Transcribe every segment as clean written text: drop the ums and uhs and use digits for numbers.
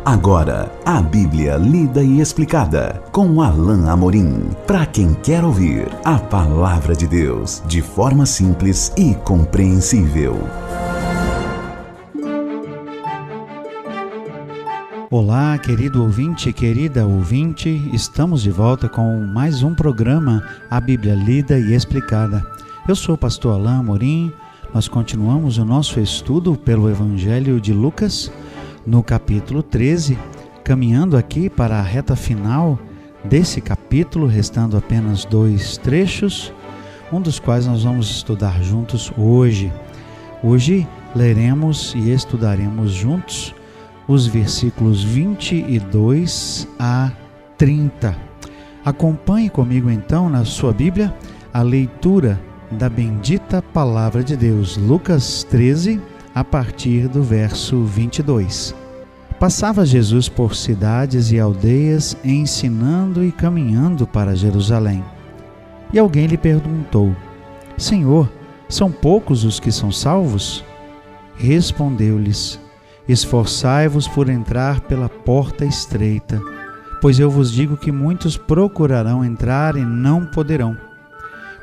Agora, a Bíblia lida e explicada com Alain Amorim. Para quem quer ouvir a Palavra de Deus de forma simples e compreensível. Olá, querido ouvinte, querida ouvinte, estamos de volta com mais um programa, a Bíblia lida e explicada. Eu sou o pastor Alain Amorim. Nós continuamos o nosso estudo pelo Evangelho de Lucas, no capítulo 13, caminhando aqui para a reta final desse capítulo, restando apenas 2 trechos, um dos quais nós vamos estudar juntos hoje. Hoje leremos e estudaremos juntos os versículos 22 a 30. Acompanhe comigo então na sua Bíblia a leitura da bendita Palavra de Deus, Lucas 13, a partir do verso 22. Passava Jesus por cidades e aldeias, ensinando e caminhando para Jerusalém. E alguém lhe perguntou: Senhor, são poucos os que são salvos? Respondeu-lhes: Esforçai-vos por entrar pela porta estreita, pois eu vos digo que muitos procurarão entrar e não poderão.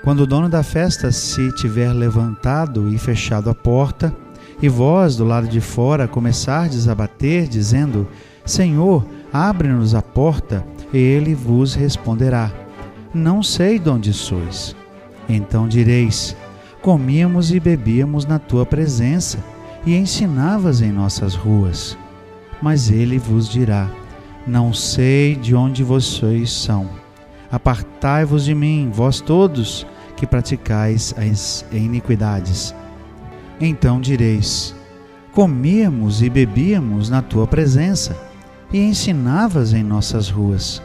Quando o dono da festa se tiver levantado e fechado a porta, e vós, do lado de fora, começardes a bater, dizendo: Senhor, abre-nos a porta, e ele vos responderá: Não sei de onde sois. Então direis: Comíamos e bebíamos na tua presença, e ensinavas em nossas ruas. Mas ele vos dirá: Não sei de onde vocês são. Apartai-vos de mim, vós todos que praticais as iniquidades. Então direis: Comíamos e bebíamos na tua presença, e ensinavas em nossas ruas.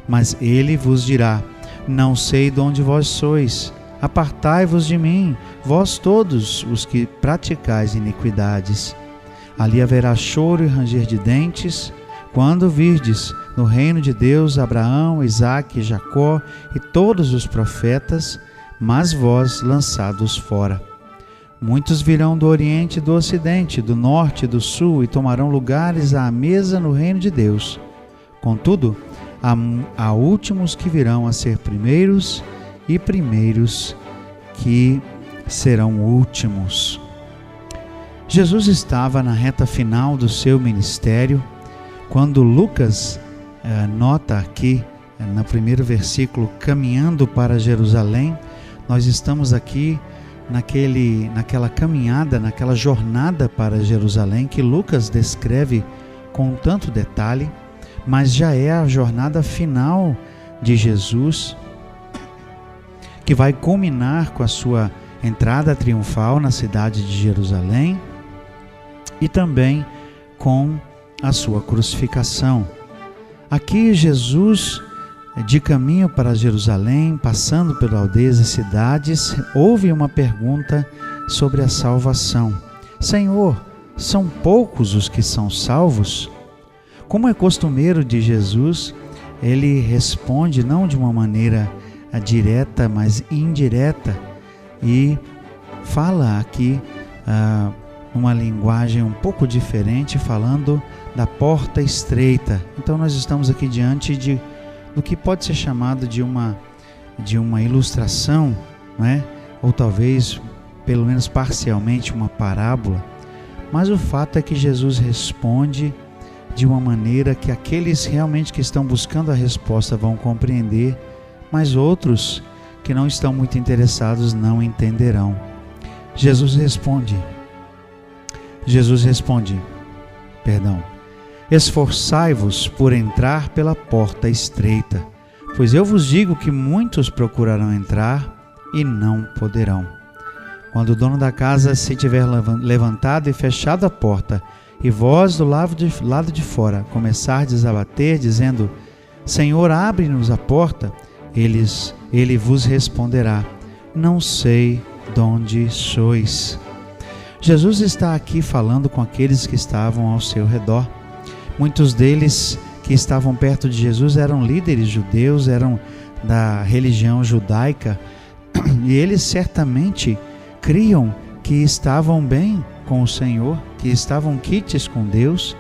Mas ele vos dirá: Não sei de onde vós sois. Apartai-vos de mim, vós todos os que praticais iniquidades. Ali haverá choro e ranger de dentes, quando virdes no reino de Deus Abraão, Isaque, Jacó e todos os profetas, mas vós lançados fora. Muitos virão do Oriente e do Ocidente, do Norte e do Sul, e tomarão lugares à mesa no reino de Deus. Contudo, há últimos que virão a ser primeiros, e primeiros que serão últimos. Jesus estava na reta final do seu ministério, quando Lucas nota aqui, no primeiro versículo, caminhando para Jerusalém. Nós estamos aqui naquela caminhada, naquela jornada para Jerusalém, que Lucas descreve com tanto detalhe, mas já é a jornada final de Jesus, que vai culminar com a sua entrada triunfal na cidade de Jerusalém e também com a sua crucificação. Aqui Jesus, de caminho para Jerusalém, passando por aldeias e cidades, houve uma pergunta sobre a salvação: Senhor, são poucos os que são salvos? Como é costumeiro de Jesus, ele responde não de uma maneira direta, mas indireta, e fala aqui uma linguagem um pouco diferente, falando da porta estreita. Então nós estamos aqui diante do que pode ser chamado de uma ilustração, né? Ou talvez, pelo menos parcialmente, uma parábola. Mas o fato é que Jesus responde de uma maneira que aqueles realmente que estão buscando a resposta vão compreender, mas outros que não estão muito interessados não entenderão. Jesus responde, Esforçai-vos por entrar pela porta estreita, pois eu vos digo que muitos procurarão entrar e não poderão. Quando o dono da casa se tiver levantado e fechado a porta, e vós do lado de fora começardes a bater, dizendo: Senhor, abre-nos a porta, ele vos responderá: Não sei de onde sois. Jesus está aqui falando com aqueles que estavam ao seu redor. Muitos deles que estavam perto de Jesus eram líderes judeus, eram da religião judaica, e eles certamente criam que estavam bem com o Senhor, que estavam quites com Deus,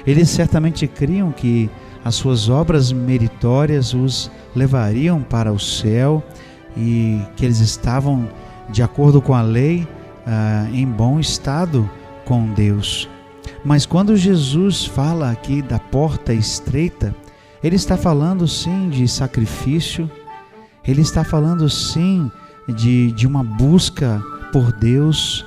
Eles certamente criam que as suas obras meritórias os levariam para o céu e que eles estavam, de acordo com a lei, em bom estado com Deus. Mas quando Jesus fala aqui da porta estreita, Ele está falando sim de sacrifício, Ele está falando sim de uma busca por Deus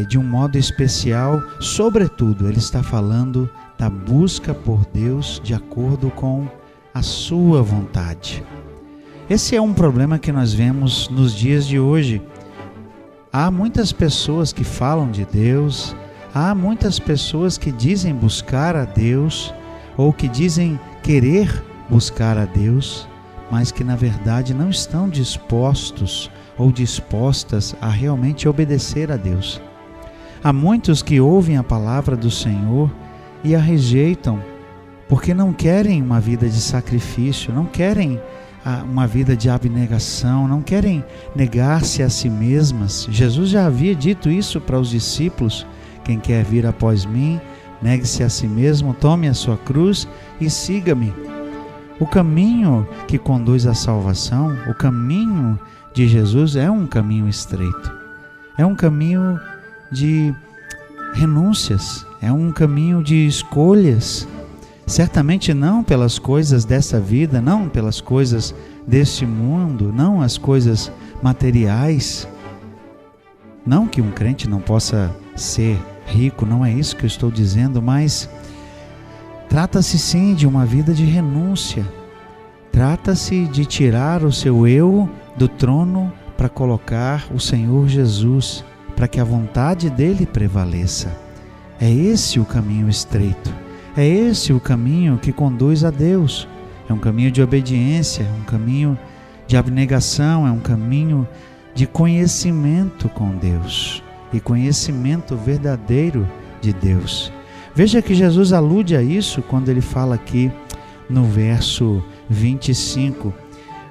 de um modo especial. Sobretudo, Ele está falando da busca por Deus de acordo com a sua vontade. Esse é um problema que nós vemos nos dias de hoje. Há muitas pessoas que falam de Deus, há muitas pessoas que dizem buscar a Deus, ou que dizem querer buscar a Deus, mas que na verdade não estão dispostos ou dispostas a realmente obedecer a Deus. Há muitos que ouvem a palavra do Senhor e a rejeitam, porque não querem uma vida de sacrifício, não querem uma vida de abnegação, não querem negar-se a si mesmas. Jesus já havia dito isso para os discípulos: quem quer vir após mim, negue-se a si mesmo, tome a sua cruz e siga-me. O caminho que conduz à salvação, o caminho de Jesus é um caminho estreito, é um caminho de renúncias, é um caminho de escolhas. Certamente não pelas coisas dessa vida, não pelas coisas deste mundo, não as coisas materiais. Não que um crente não possa ser rico, não é isso que eu estou dizendo, mas trata-se sim de uma vida de renúncia. Trata-se de tirar o seu eu do trono para colocar o Senhor Jesus, para que a vontade dele prevaleça. É esse o caminho estreito. É esse o caminho que conduz a Deus. É um caminho de obediência, é um caminho de abnegação, é um caminho de conhecimento com Deus e conhecimento verdadeiro de Deus. Veja que Jesus alude a isso quando ele fala aqui no verso 25.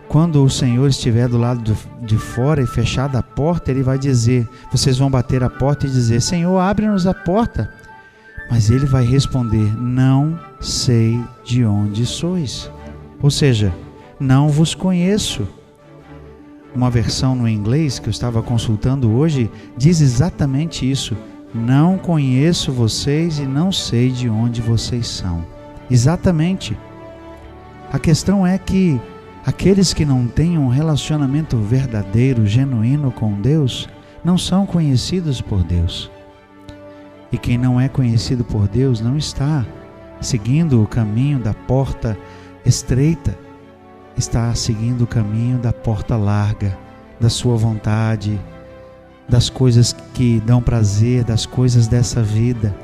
Quando o Senhor estiver do lado de fora e fechada a porta, ele vai dizer, vocês vão bater a porta e dizer: Senhor, abre-nos a porta. Mas ele vai responder: não sei de onde sois. Ou seja, não vos conheço. Uma versão no inglês que eu estava consultando hoje diz exatamente isso: não conheço vocês e não sei de onde vocês são. Exatamente. A questão é que aqueles que não têm um relacionamento verdadeiro, genuíno com Deus, não são conhecidos por Deus. E quem não é conhecido por Deus não está seguindo o caminho da porta estreita, está seguindo o caminho da porta larga, da sua vontade, das coisas que dão prazer, das coisas dessa vida.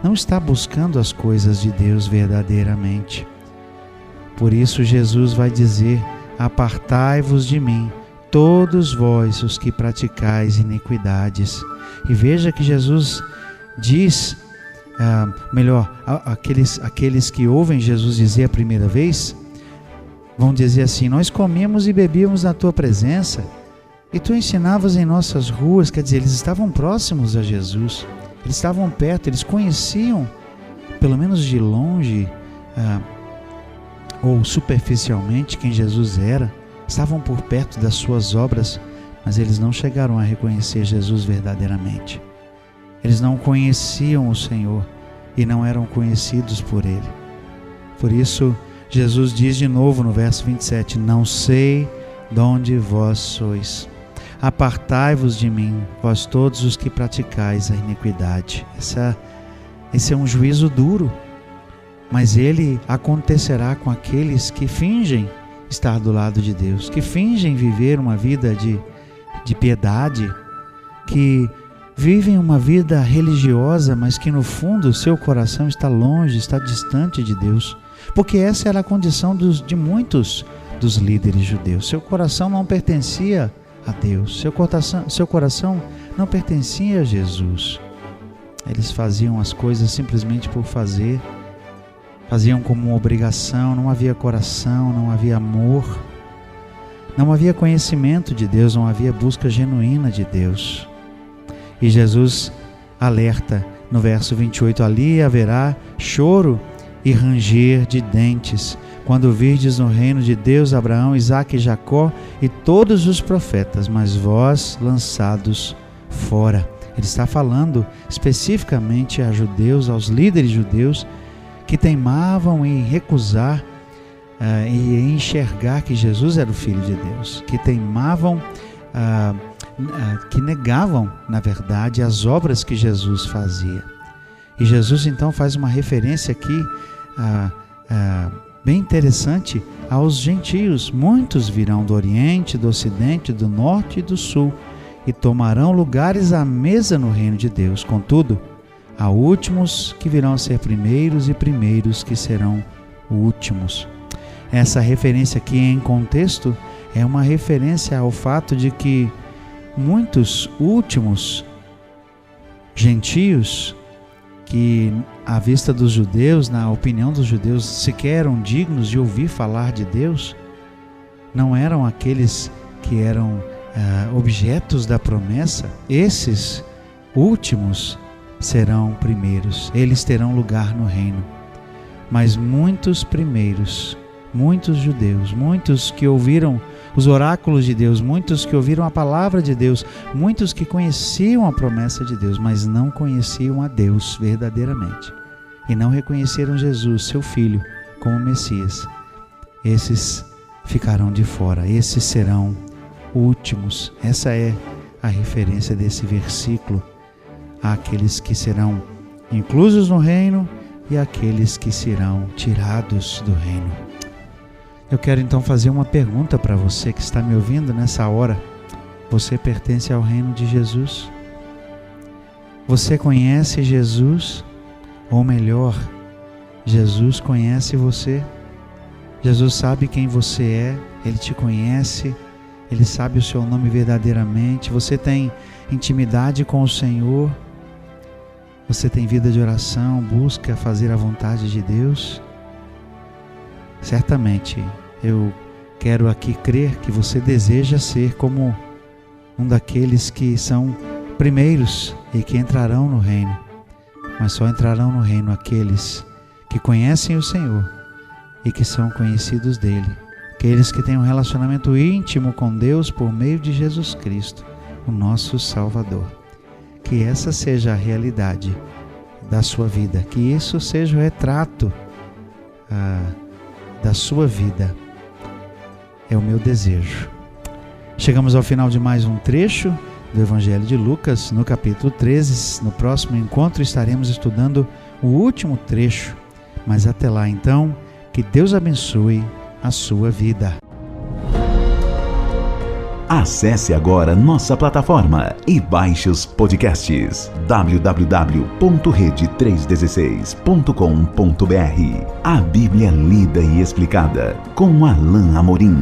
Não está buscando as coisas de Deus verdadeiramente. Por isso Jesus vai dizer: apartai-vos de mim, todos vós os que praticais iniquidades. E veja que Jesus diz, aqueles que ouvem Jesus dizer a primeira vez, vão dizer assim: nós comíamos e bebíamos na tua presença, e tu ensinavas em nossas ruas. Quer dizer, eles estavam próximos a Jesus, eles estavam perto, eles conheciam, pelo menos de longe, ou superficialmente, quem Jesus era, estavam por perto das suas obras, mas eles não chegaram a reconhecer Jesus verdadeiramente. Eles não conheciam o Senhor e não eram conhecidos por Ele. Por isso, Jesus diz de novo no verso 27, não sei de onde vós sois. Apartai-vos de mim, vós todos os que praticais a iniquidade. Esse é um juízo duro, mas ele acontecerá com aqueles que fingem estar do lado de Deus, que fingem viver uma vida de piedade, que vivem uma vida religiosa, mas que no fundo o seu coração está longe, está distante de Deus. Porque essa era a condição de muitos dos líderes judeus. Seu coração não pertencia a Deus, seu coração não pertencia a Jesus. Eles faziam as coisas simplesmente por fazer, faziam como uma obrigação, não havia coração, não havia amor, não havia conhecimento de Deus, não havia busca genuína de Deus. E Jesus alerta: no verso 28, ali haverá choro e ranger de dentes, quando virdes no reino de Deus Abraão, Isaque e Jacó e todos os profetas, mas vós lançados fora. Ele está falando especificamente a judeus, aos líderes judeus que teimavam em recusar e em enxergar que Jesus era o Filho de Deus, que teimavam, que negavam, na verdade, as obras que Jesus fazia. E Jesus então faz uma referência aqui bem interessante aos gentios. Muitos virão do Oriente, do Ocidente, do Norte e do Sul, e tomarão lugares à mesa no reino de Deus. Contudo, há últimos que virão a ser primeiros e primeiros que serão últimos. Essa referência aqui em contexto é uma referência ao fato de que muitos últimos gentios, que à vista dos judeus, na opinião dos judeus, sequer eram dignos de ouvir falar de Deus, não eram aqueles que eram objetos da promessa. Esses últimos serão primeiros, eles terão lugar no reino. Mas muitos primeiros, muitos judeus, muitos que ouviram os oráculos de Deus, muitos que ouviram a palavra de Deus, muitos que conheciam a promessa de Deus, mas não conheciam a Deus verdadeiramente e não reconheceram Jesus, seu Filho, como Messias, esses ficarão de fora, esses serão últimos. Essa é a referência desse versículo àqueles que serão inclusos no reino e àqueles que serão tirados do reino. Eu quero então fazer uma pergunta para você que está me ouvindo nessa hora. Você pertence ao reino de Jesus? Você conhece Jesus? Ou melhor, Jesus conhece você? Jesus sabe quem você é, Ele te conhece, Ele sabe o seu nome verdadeiramente. Você tem intimidade com o Senhor? Você tem vida de oração, busca fazer a vontade de Deus? Certamente, eu quero aqui crer que você deseja ser como um daqueles que são primeiros e que entrarão no reino. Mas só entrarão no reino aqueles que conhecem o Senhor e que são conhecidos dele. Aqueles que têm um relacionamento íntimo com Deus por meio de Jesus Cristo, o nosso Salvador. Que essa seja a realidade da sua vida, que isso seja o retrato da sua vida. É o meu desejo. Chegamos ao final de mais um trecho do Evangelho de Lucas, no capítulo 13. No próximo encontro estaremos estudando o último trecho. Mas até lá então, que Deus abençoe a sua vida. Acesse agora nossa plataforma e baixe os podcasts www.rede316.com.br. A Bíblia lida e explicada com Alain Amorim.